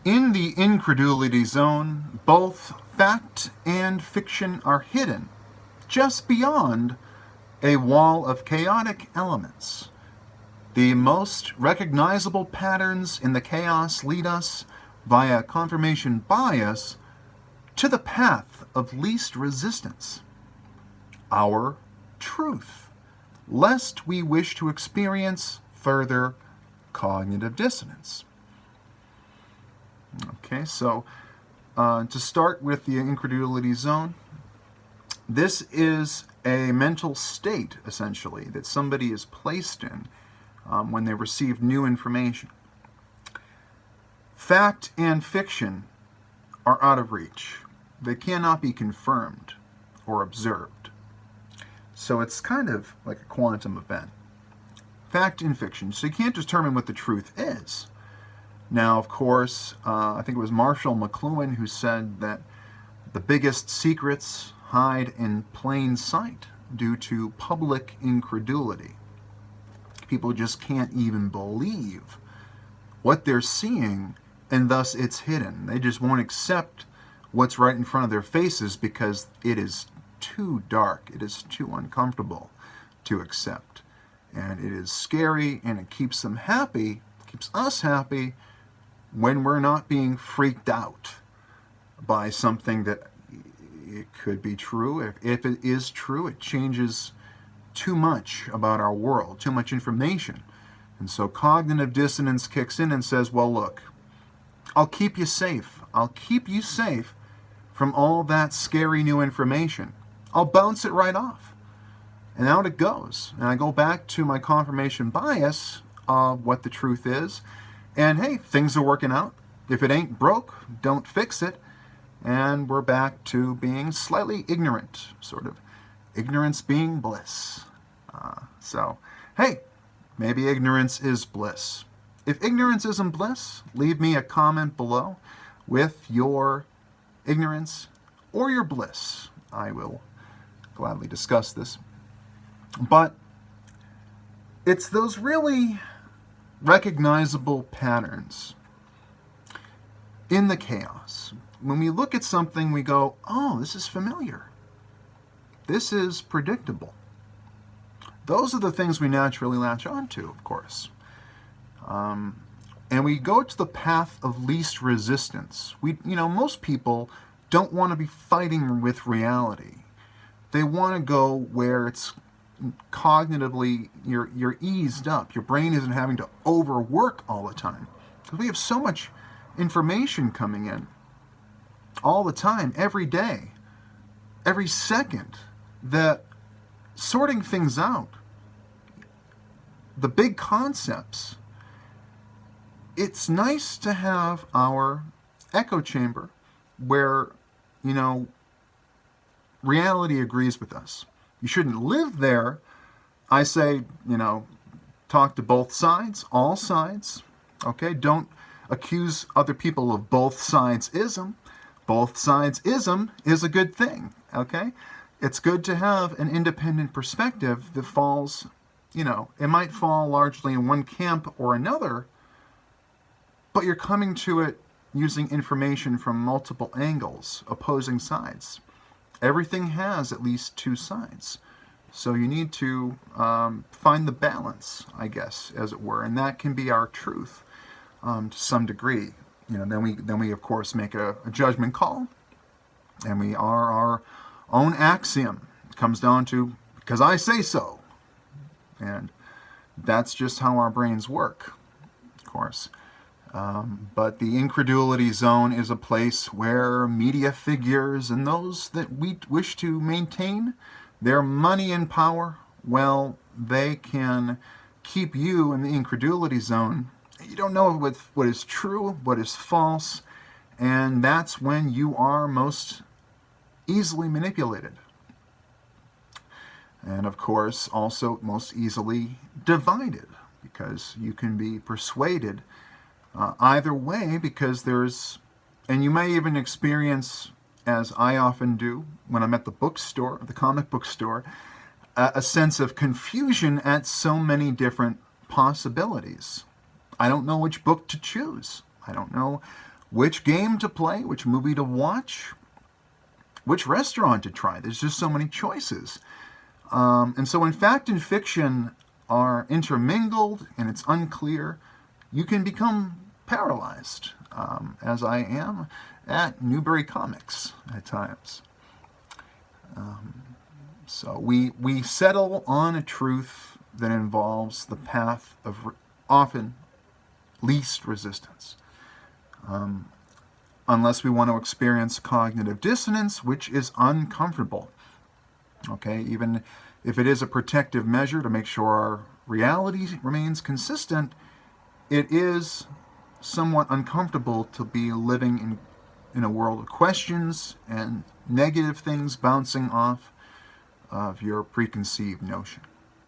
In the incredulity zone, both fact and fiction are hidden, just beyond a wall of chaotic elements. The most recognizable patterns in the chaos lead us, via confirmation bias, to the path of least resistance, our truth, lest we wish to experience further cognitive dissonance. Okay, so to start with the incredulity zone, this is a mental state, essentially, that somebody is placed in when they receive new information. Fact and fiction are out of reach. They cannot be confirmed or observed. So it's kind of like a quantum event. Fact and fiction. So you can't determine what the truth is. Now, of course, I think it was Marshall McLuhan who said that the biggest secrets hide in plain sight due to public incredulity. People just can't even believe what they're seeing, and thus it's hidden. They just won't accept what's right in front of their faces because it is too dark, it is too uncomfortable to accept. And it is scary, and it keeps them happy, keeps us happy, when we're not being freaked out by something that it could be true. If it is true, it changes too much about our world, too much information. And so cognitive dissonance kicks in and says, well, look, I'll keep you safe. I'll keep you safe from all that scary new information. I'll bounce it right off. And out it goes. And I go back to my confirmation bias of what the truth is. And hey, things are working out. If it ain't broke, don't fix it. And we're back to being slightly ignorant, sort of. Ignorance being bliss. So, hey, maybe ignorance is bliss. If ignorance isn't bliss, leave me a comment below with your ignorance or your bliss. I will gladly discuss this. But it's those really recognizable patterns in the chaos. When we look at something, we go, oh, this is familiar. This is predictable. Those are the things we naturally latch onto, of course. And we go to the path of least resistance. Most people don't want to be fighting with reality. They want to go where it's cognitively, you're eased up. Your brain isn't having to overwork all the time. Because we have so much information coming in all the time, every day, every second, that sorting things out, the big concepts, it's nice to have our echo chamber where, reality agrees with us. You shouldn't live there. I say, talk to both sides, all sides. Okay, don't accuse other people of both sides-ism. Both sides-ism is a good thing, okay? It's good to have an independent perspective that falls, it might fall largely in one camp or another, but you're coming to it using information from multiple angles, opposing sides. Everything has at least two sides. So you need to find the balance, I guess, as it were, and that can be our truth to some degree. Then we of course make a judgment call, and we are our own axiom. It comes down to because I say so, and that's just how our brains work, of course. But the incredulity zone is a place where media figures and those that we wish to maintain their money and power, well, they can keep you in the incredulity zone. You don't know what is true, what is false, and that's when you are most easily manipulated. And of course, also most easily divided, because you can be persuaded either way, because and you may even experience, as I often do when I'm at the bookstore, the comic book store, a sense of confusion at so many different possibilities. I don't know which book to choose. I don't know which game to play, which movie to watch, which restaurant to try. There's just so many choices. And so when fact and fiction are intermingled and it's unclear, you can become paralyzed, as I am at Newbury Comics at times. So we settle on a truth that involves the path of often least resistance. Unless we want to experience cognitive dissonance, which is uncomfortable. Okay, even if it is a protective measure to make sure our reality remains consistent, it is somewhat uncomfortable to be living in a world of questions and negative things bouncing off of your preconceived notion.